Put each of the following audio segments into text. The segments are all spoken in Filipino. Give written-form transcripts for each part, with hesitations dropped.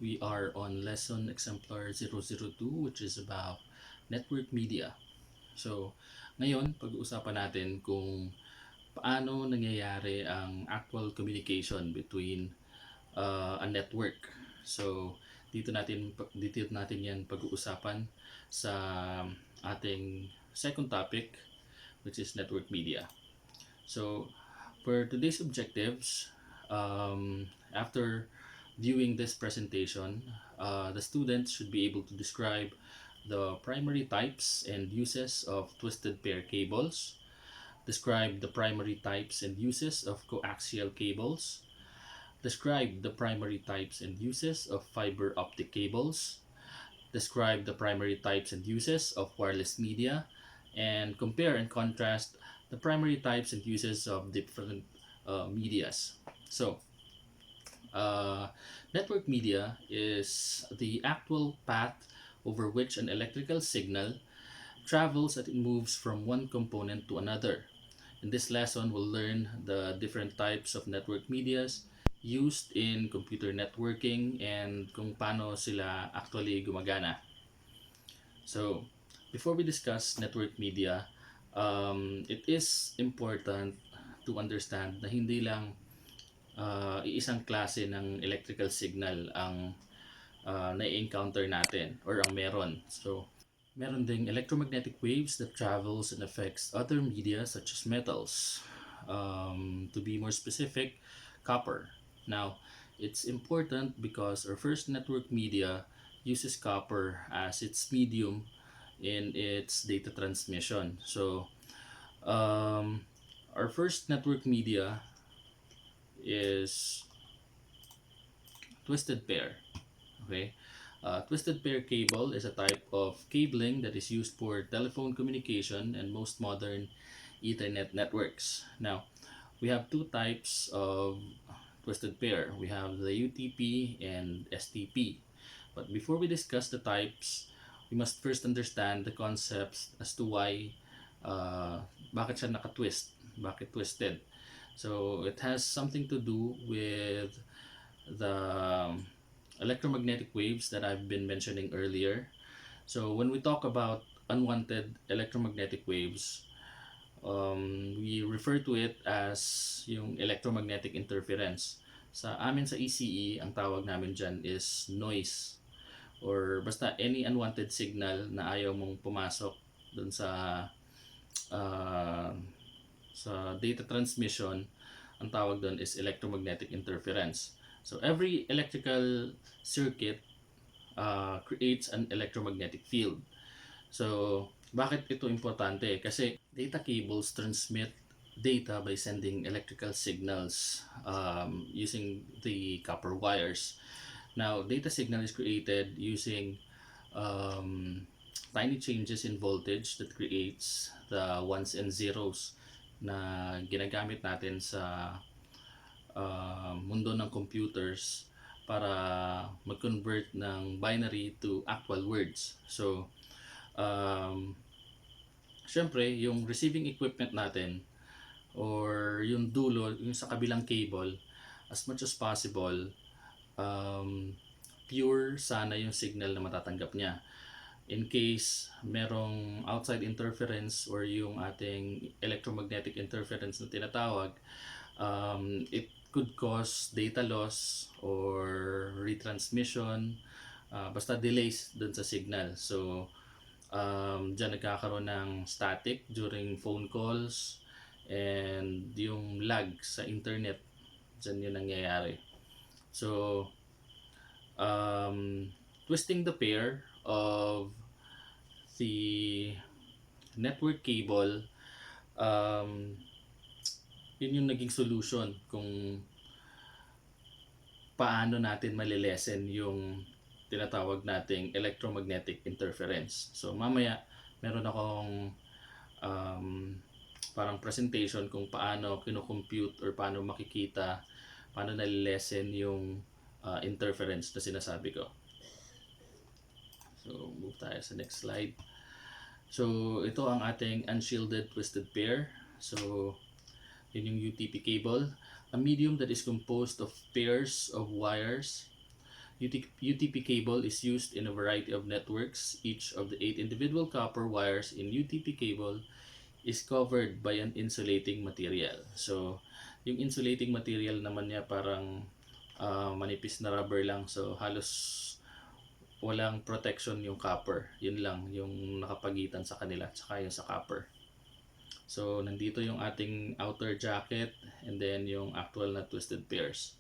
We are on lesson exemplar 002, which is about network media. So, ngayon, pag-uusapan natin kung paano nangyayari ang actual communication between a network. So, dito natin 'yan pag-uusapan sa ating second topic, which is network media. So, for today's objectives, after viewing this presentation, the students should be able to describe the primary types and uses of twisted pair cables, describe the primary types and uses of coaxial cables, describe the primary types and uses of fiber optic cables, describe the primary types and uses of wireless media, and compare and contrast the primary types and uses of different medias. So, uh, network media is the actual path over which an electrical signal travels as it moves from one component to another. In this lesson, we'll learn the different types of network medias used in computer networking and kung paano sila actually gumagana. So, before we discuss network media, it is important to understand na hindi lang iisang klase ng electrical signal ang na-encounter natin or ang meron. So, meron ding electromagnetic waves that travels and affects other media such as metals. To be more specific, copper. Now, it's important because our first network media uses copper as its medium in its data transmission. So, um, our first network media is twisted pair. Okay, twisted pair cable is a type of cabling that is used for telephone communication and most modern Ethernet networks. Now, we have two types of twisted pair. We have the UTP and STP. But before we discuss the types, we must first understand the concepts as to why bakit siya nakatwist, bakit twisted. So, it has something to do with the electromagnetic waves that I've been mentioning earlier. So when we talk about unwanted electromagnetic waves, we refer to it as yung electromagnetic interference. Sa amin sa ECE, ang tawag namin dyan is noise or basta any unwanted signal na ayaw mong pumasok dun uh, sa data transmission. Ang tawag doon is electromagnetic interference. So every electrical circuit creates an electromagnetic field. So bakit ito importante? Kasi data cables transmit data by sending electrical signals using the copper wires. Now, data signal is created using tiny changes in voltage that creates the ones and zeros na ginagamit natin sa mundo ng computers para mag-convert ng binary to actual words. So, syempre, yung receiving equipment natin or yung dulo, yung sa kabilang cable, as much as possible, pure sana yung signal na matatanggap niya. In case merong outside interference or yung ating electromagnetic interference na tinatawag, it could cause data loss or retransmission, basta delays dun sa signal. So, dyan nagkakaroon ng static during phone calls and yung lag sa internet, dyan yun nangyayari. So, twisting the pair of the network cable, yun yung naging solution kung paano natin malilesen yung tinatawag nating electromagnetic interference. So mamaya meron akong parang presentation kung paano kino-compute or paano makikita, paano nalilesen yung interference na sinasabi ko. So move tayo sa next slide. So ito ang ating unshielded twisted pair. So yun yung UTP cable, a medium that is composed of pairs of wires UTP cable is used in a variety of networks. Each of the 8 individual copper wires in UTP cable is covered by an insulating material. So, yung insulating material naman niya parang manipis na rubber lang. So, halos walang protection yung copper. Yun lang yung nakapagitan sa kanila tsaka yung sa copper. So, nandito yung ating outer jacket and then yung actual na twisted pairs.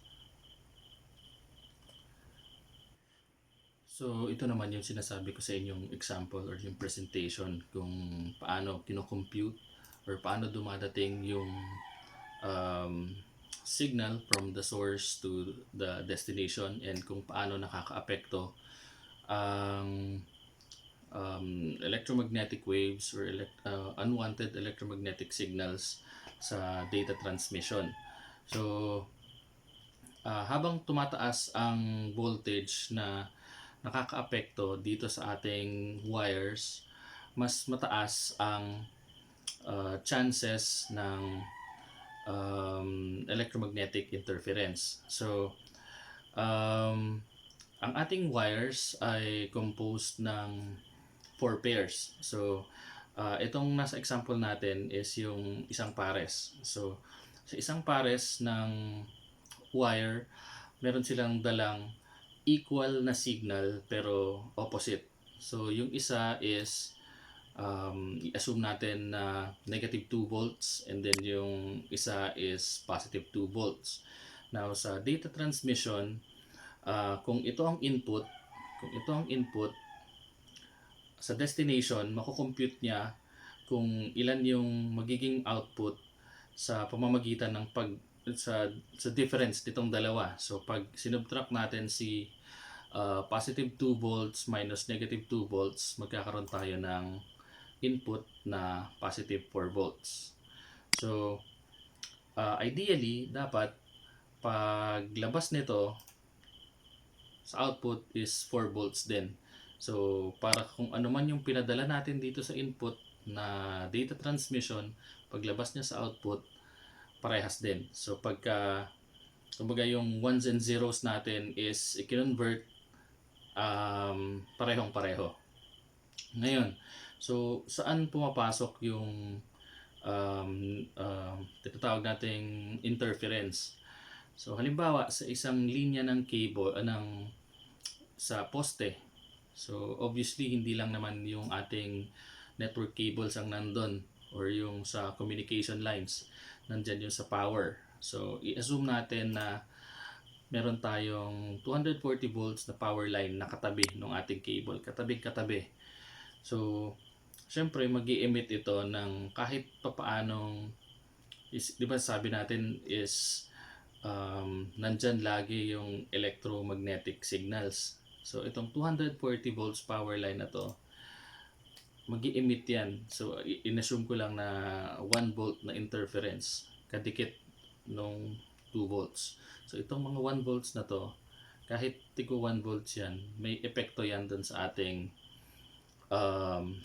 So, ito naman yung sinasabi ko sa inyong example or yung presentation kung paano kino-compute or paano dumadating yung um, signal from the source to the destination and kung paano nakakaapekto ang electromagnetic waves or unwanted electromagnetic signals sa data transmission. So, habang tumataas ang voltage na nakakaapekto dito sa ating wires, mas mataas ang chances ng electromagnetic interference. So, ang ating wires ay composed ng 4 pairs. So, itong nasa example natin is yung isang pares. So, sa isang pares ng wire, meron silang dalang equal na signal pero opposite. So, yung isa is i-assume natin na negative 2 volts and then yung isa is positive 2 volts. Now, sa data transmission, kung ito ang input, sa destination, mako-compute niya kung ilan yung magiging output sa pamamagitan ng sa difference nitong dalawa. So pag sinubtract natin si positive 2 volts minus negative 2 volts, magkakaroon tayo ng input na positive 4 volts. So ideally, dapat paglabas nito sa output is 4 volts din. So, para kung ano man yung pinadala natin dito sa input na data transmission, paglabas niya sa output, parehas din. So, kumbaga yung ones and zeros natin is i-convert parehong-pareho. Ngayon, so saan pumapasok yung tinatawag nating interference? So, halimbawa, sa isang linya ng cable, sa poste. So, obviously, hindi lang naman yung ating network cables ang nandun or yung sa communication lines. Nandyan yung sa power. So, i-assume natin na meron tayong 240 volts na power line na katabi ng ating cable. Katabi-katabi. So, syempre, mag-i-emit ito ng kahit papaanong, di ba sabi natin is nandyan lagi yung electromagnetic signals. So, itong 240 volts power line na to, mag-i-emit yan. So, in-assume ko lang na 1 volt na interference kadikit nung 2 volts. So, itong mga 1 volts na to, kahit tigo 1 volts yan, may epekto yan dun sa ating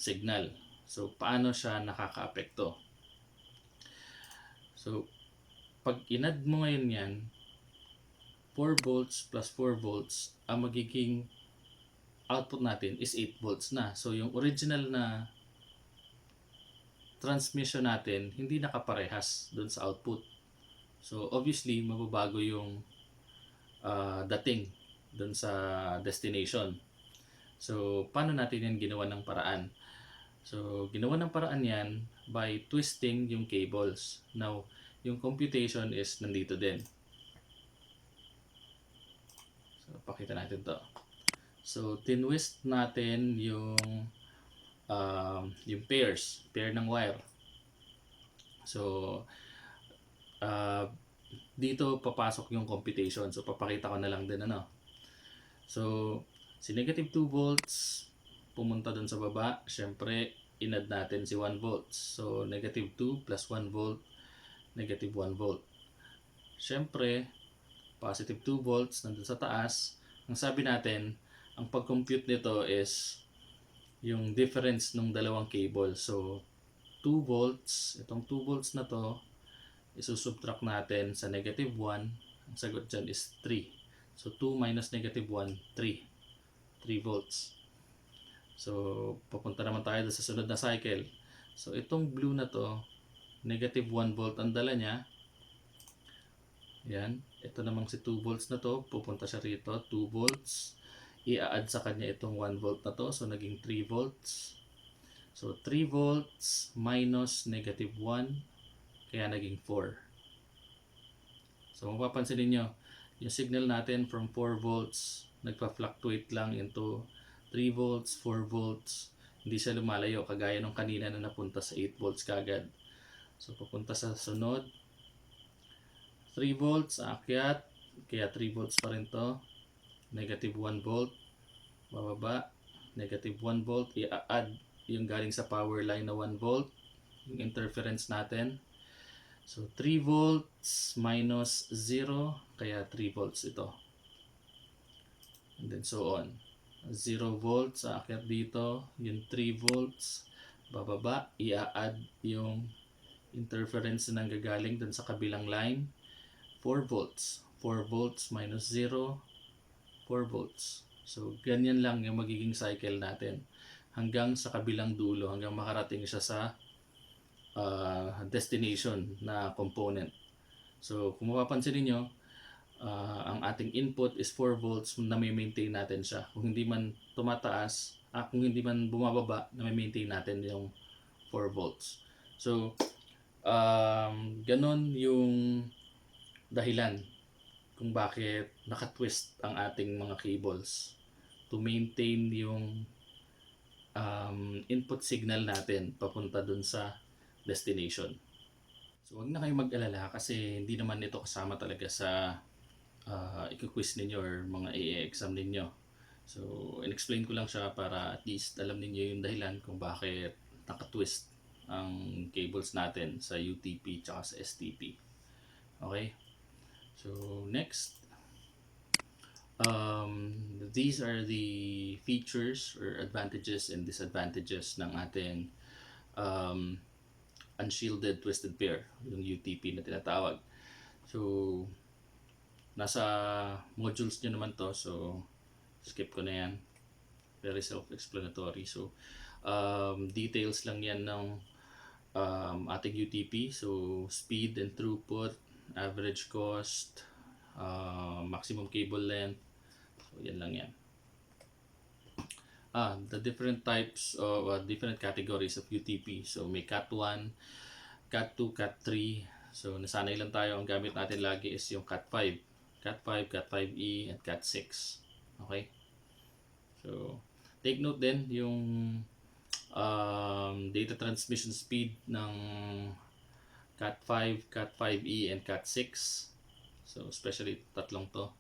signal. So, paano siya nakaka-apekto? So, pag inad mo ngayon yan, 4 volts plus 4 volts, ang magiging output natin is 8 volts na. So, yung original na transmission natin, hindi nakaparehas dun sa output. So, obviously, mababago yung dating dun sa destination. So, paano natin yan ginawa ng paraan? So, ginawa ng paraan yan by twisting yung cables. Now, yung computation is nandito din. So, pakita natin to. So, tinwist natin yung pair ng wire. So, dito papasok yung computation. So, papakita ko na lang din So, si negative 2 volts pumunta dun sa baba. Syempre, inad natin si 1 volts. So, negative 2 plus 1 volt, negative 1 volt. Syempre, positive 2 volts nandun sa taas. Ang sabi natin, ang pag-compute nito is yung difference ng dalawang cable. So, 2 volts, itong 2 volts na to, isusubtract natin sa negative 1. Ang sagot dyan is 3. So 2 minus negative 1, 3. 3 volts. So papunta naman tayo sa sunod na cycle. So itong blue na to, negative 1 volt ang dala niya. Yan. Ito namang si 2 volts na to, pupunta siya rito, 2 volts. I-add sa kanya itong 1 volt na to, so naging 3 volts. So 3 volts minus negative 1, kaya naging 4. So mapapansin niyo, yung signal natin from 4 volts, nagpa-fluctuate lang into 3 volts, 4 volts. Hindi siya lumalayo kagaya nung kanina na napunta sa 8 volts kagad. So papunta sa sunod, 3 volts, aakyat, kaya 3 volts pa rin to. Negative 1 volt, bababa, negative 1 volt, i-add yung galing sa power line na 1 volt, yung interference natin. So 3 volts minus 0, kaya 3 volts ito. And then so on. 0 volts, aakyat dito, yung 3 volts, bababa, i-add yung interference na nanggagaling dun sa kabilang line. 4 volts. 4 volts minus 0, 4 volts. So, ganyan lang yung magiging cycle natin hanggang sa kabilang dulo, hanggang makarating siya sa destination na component. So, kung mapapansin niyo, ang ating input is 4 volts na may maintain natin siya. Kung hindi man tumataas, kung hindi man bumababa, na may maintain natin yung 4 volts. So, ganon yung dahilan kung bakit nakatwist ang ating mga cables to maintain yung input signal natin papunta dun sa destination. So wag na kayong mag-alala kasi hindi naman ito kasama talaga sa i-quiz ninyo or mga i-exam ninyo. So in-explain ko lang siya para at least alam ninyo yung dahilan kung bakit nakatwist ang cables natin sa UTP tsaka sa STP. Okay? So next, these are the features or advantages and disadvantages ng ating unshielded twisted pair, yung UTP na tinatawag. So nasa modules nyo naman to, so skip ko na yan, very self-explanatory. So details lang yan ng ating UTP, so speed and throughput, average cost, maximum cable length, so yan lang yan. The different types of different categories of UTP, so may Cat 1, Cat 2, Cat 3. So nasanay lang tayo, ang gamit natin lagi is yung Cat 5, Cat 5, Cat 5e, and Cat 6. Okay, so take note din yung data transmission speed ng Cat 5, Cat 5e, and Cat 6. So especially tatlong to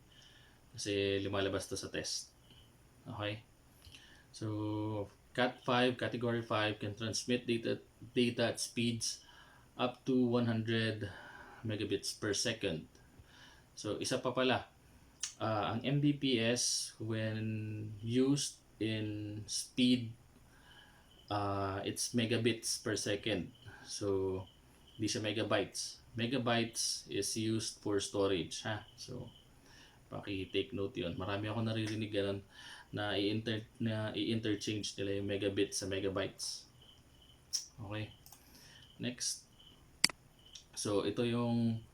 kasi lumalabas to sa test. Okay, so Cat 5, Category 5 can transmit data at speeds up to 100 megabits per second. So isa pa pala, ang Mbps when used in speed, it's megabits per second. So hindi siya megabytes. Megabytes is used for storage, ha. So paki-take note 'yon. Marami ako naririnig ganun na i-interchange nila yung megabits sa megabytes. Okay. Next. So ito yung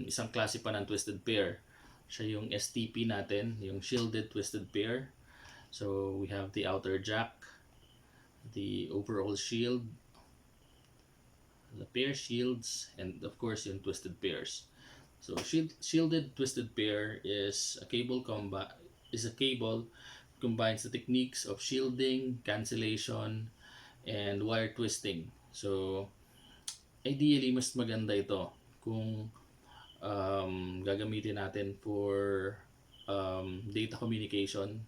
isang klase pa ng twisted pair. Siya yung STP natin, yung shielded twisted pair. So we have the outer jack, the overall shield, the pair shields, and of course yung twisted pairs. So shielded twisted pair is a cable combines the techniques of shielding, cancellation, and wire twisting. So ideally mas maganda ito kung gagamitin natin for data communication.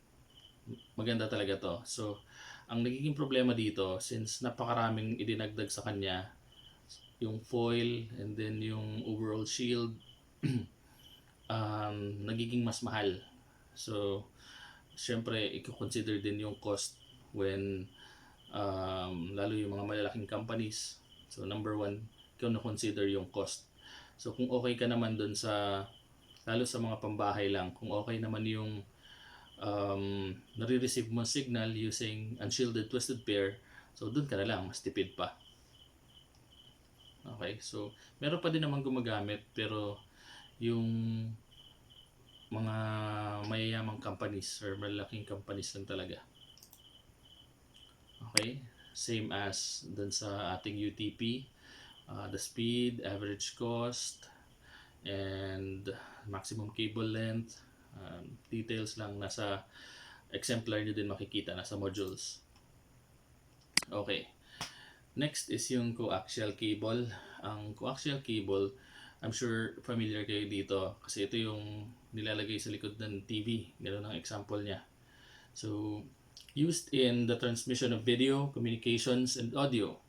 Maganda talaga to. So ang nagiging problema dito, since napakaraming idinagdag sa kanya, yung foil and then yung overall shield, nagiging mas mahal. So syempre i-consider din yung cost when lalo yung mga malalaking companies. So number one, ikaw na consider yung cost. So kung okay ka naman dun sa lalo sa mga pambahay lang. Kung okay naman yung nare-receive mo signal using unshielded twisted pair, so dun ka na lang, mas tipid pa. Okay, so meron pa din naman gumagamit, pero yung mga mayayamang companies or malaking companies lang talaga. Okay, same as dun sa ating UTP, the speed, average cost, and maximum cable length. Details lang nasa exemplar nyo din makikita, nasa modules. Okay, next is yung coaxial cable. Ang coaxial cable, I'm sure familiar kayo dito kasi ito yung nilalagay sa likod ng TV. Ganun ang example niya. So, used in the transmission of video, communications, and audio.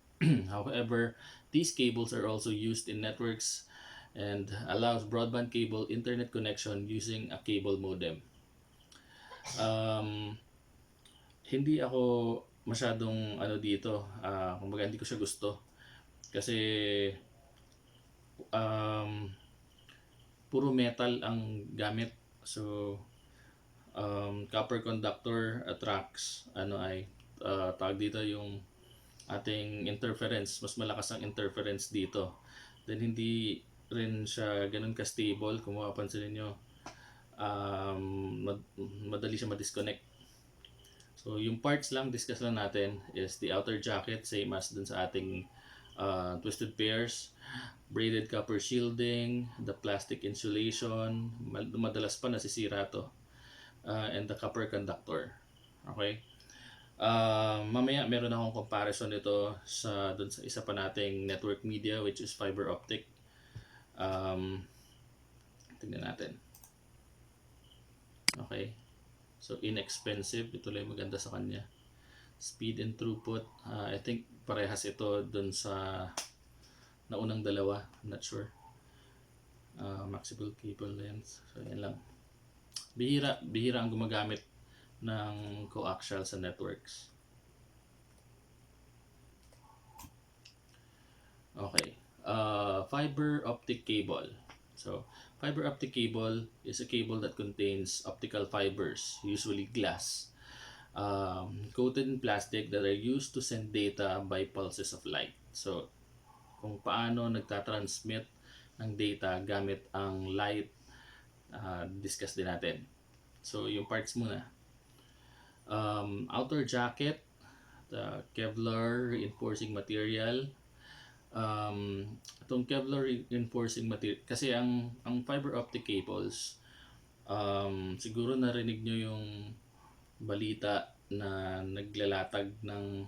However, these cables are also used in networks and allows broadband cable internet connection using a cable modem. Hindi ako masyadong dito, kumbaga hindi ko siya gusto kasi puro metal ang gamit. So copper conductor attracts tawag dito yung ating interference, mas malakas ang interference dito. Then hindi rin siya ganun ka-stable. Kung mapapansin niyo, madali siya ma-disconnect. So yung parts lang, discuss lang natin is the outer jacket, same as dun sa ating twisted pairs, braided copper shielding, the plastic insulation, madalas pa nasisira to, and the copper conductor. Okay? Mamaya meron akong comparison nito sa dun sa isa pa nating network media, which is fiber optic. Tingnan natin. Okay, so inexpensive, ito lang maganda sa kanya. Speed and throughput, I think parehas ito dun sa naunang dalawa, I'm not sure. Maximum cable length, so yan lang. Bihira ang gumagamit ng coaxial sa networks. Okay, fiber optic cable. So fiber optic cable is a cable that contains optical fibers, usually glass, coated in plastic, that are used to send data by pulses of light. So kung paano nagtatransmit ng data gamit ang light, discuss din natin. So yung parts muna. Outer jacket, the Kevlar reinforcing material. Itong Kevlar reinforcing material, kasi ang fiber optic cables, siguro narinig nyo yung balita na naglalatag ng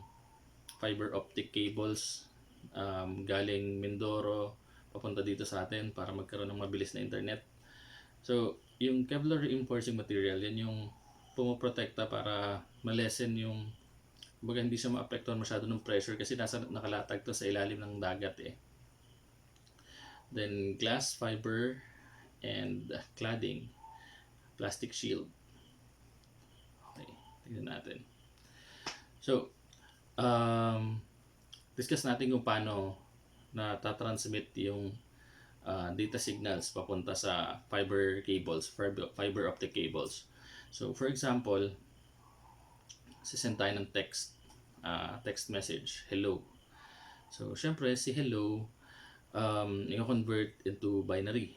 fiber optic cables galing Mindoro papunta dito sa atin para magkaroon ng mabilis na internet. So yung Kevlar reinforcing material, yan yung pumoprotekta para malesen yung, kumbaga hindi siya maapektuhan masyado ng pressure kasi nakalatag to sa ilalim ng dagat eh. Then glass fiber and cladding, plastic shield. Okay, tingnan natin. So discuss natin kung paano natatransmit yung data signals papunta sa fiber cables, fiber optic cables. So for example, sisend tayo ng text message, hello. So syempre si hello, i-convert into binary.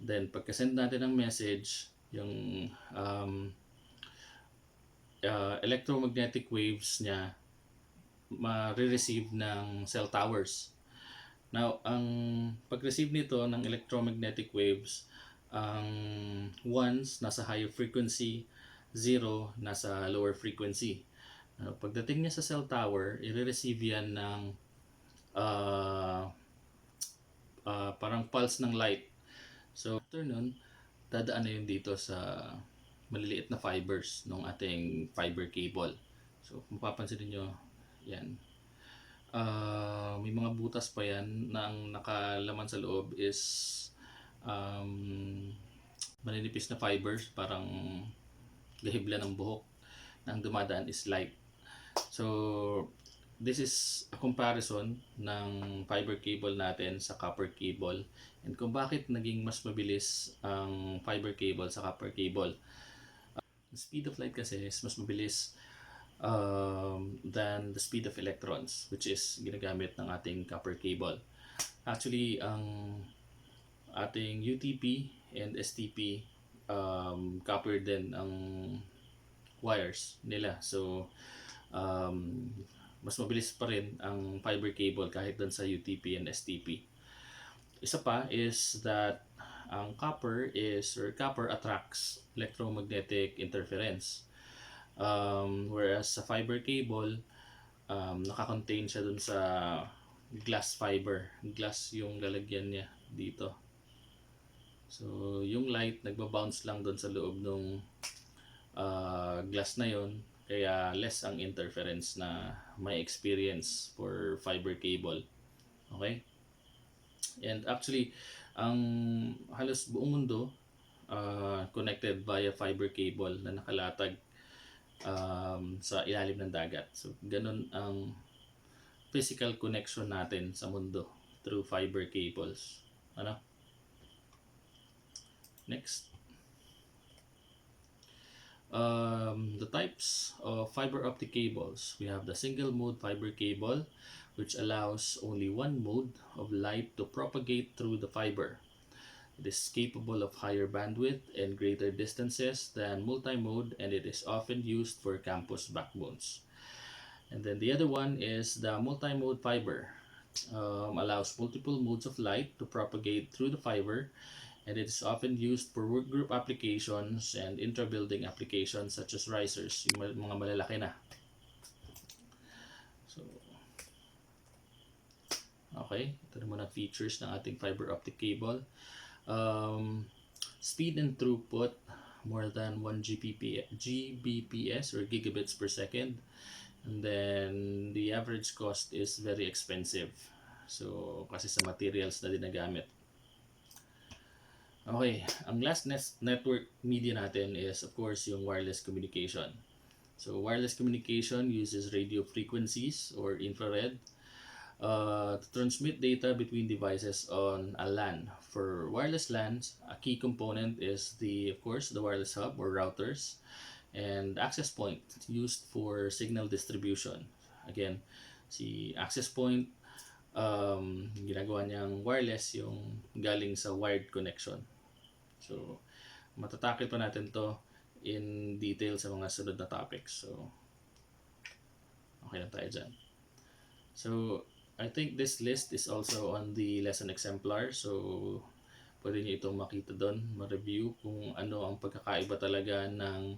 Then pagka-send natin ng message, yung electromagnetic waves niya ma-receive ng cell towers. Now, ang pag-receive nito ng electromagnetic waves, ang ones nasa higher frequency, 0 nasa lower frequency. Pagdating niya sa cell tower, i-receive yan ng parang pulse ng light. So after nun, dadaan na yun dito sa maliliit na fibers ng ating fiber cable. So kung mapapansin niyo, yan. May mga butas pa yan na ang nakalaman sa loob is maninipis na fibers, parang gahibla ng buhok, na ang dumadaan is light. So this is a comparison ng fiber cable natin sa copper cable and kung bakit naging mas mabilis ang fiber cable sa copper cable. The speed of light kasi is mas mabilis than the speed of electrons, which is ginagamit ng ating copper cable. Actually, ang ating UTP and STP, copper din ang wires nila. So, mas mabilis pa rin ang fiber cable kahit dun sa UTP and STP. Isa pa is that ang copper attracts electromagnetic interference. Whereas sa fiber cable, nakakontain siya dun sa glass fiber. Glass yung lalagyan niya dito. So, yung light nagba-bounce lang dun sa loob ng glass na yon, kaya less ang interference na may experience for fiber cable. Okay? And actually, ang halos buong mundo connected via fiber cable na nakalatag sa ilalim ng dagat. So, ganun ang physical connection natin sa mundo through fiber cables. Ano? Next. The types of fiber optic cables. We have the single mode fiber cable, which allows only one mode of light to propagate through the fiber. It is capable of higher bandwidth and greater distances than multi-mode, and it is often used for campus backbones. And then the other one is the multi-mode fiber. Allows multiple modes of light to propagate through the fiber, and it is often used for workgroup applications and intra-building applications such as risers, yung mga malalaki na. So, okay, ito na muna features ng ating fiber optic cable. Speed and throughput, more than 1 Gbps or gigabits per second. And then the average cost is very expensive. So, kasi sa materials na dinagamit. Okay, ang last network media natin is of course yung wireless communication. So, wireless communication uses radio frequencies or infrared to transmit data between devices on a LAN. For wireless LANs, a key component is of course, the wireless hub or routers and access point used for signal distribution. Again, si access point, ginagawa niyang wireless yung galing sa wired connection. So, matatakil pa natin to in detail sa mga sunod na topics. So, okay lang tayo dyan. So, I think this list is also on the lesson exemplar. So, pwede niyo itong makita doon, ma-review kung ano ang pagkakaiba talaga ng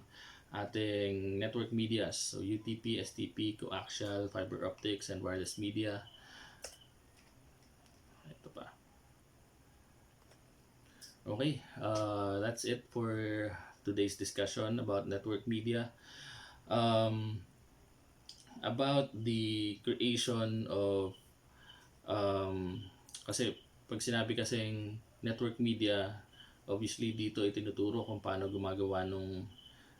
ating network medias. So, UTP, STP, coaxial, fiber optics, and wireless media. Ito pa. Okay, that's it for today's discussion about network media. About the creation of kasi pag sinabi kasing network media, obviously dito itinuturo kung paano gumagawa nung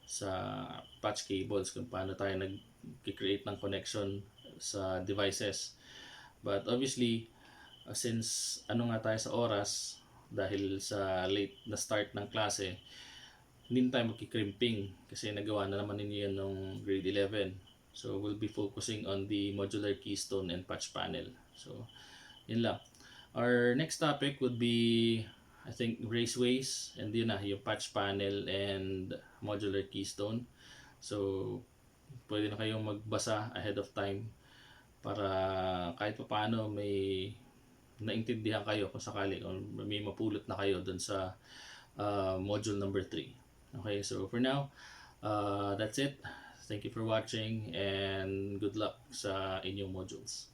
sa patch cables, kung paano tayo nag-create ng connection sa devices. But obviously, since ano nga tayo sa oras, dahil sa late na start ng klase, hindi tayo magkikrimping kasi nagawa na naman ninyo yan nung grade 11. So, we'll be focusing on the modular keystone and patch panel. So, yun lang. Our next topic would be, I think, raceways, and yun na, yung patch panel and modular keystone. So, pwede na kayong magbasa ahead of time para kahit pa paano may naintindihan kayo kung sakali, o may mapulot na kayo dun sa module number 3. Okay, so for now, that's it. Thank you for watching and good luck sa inyong modules.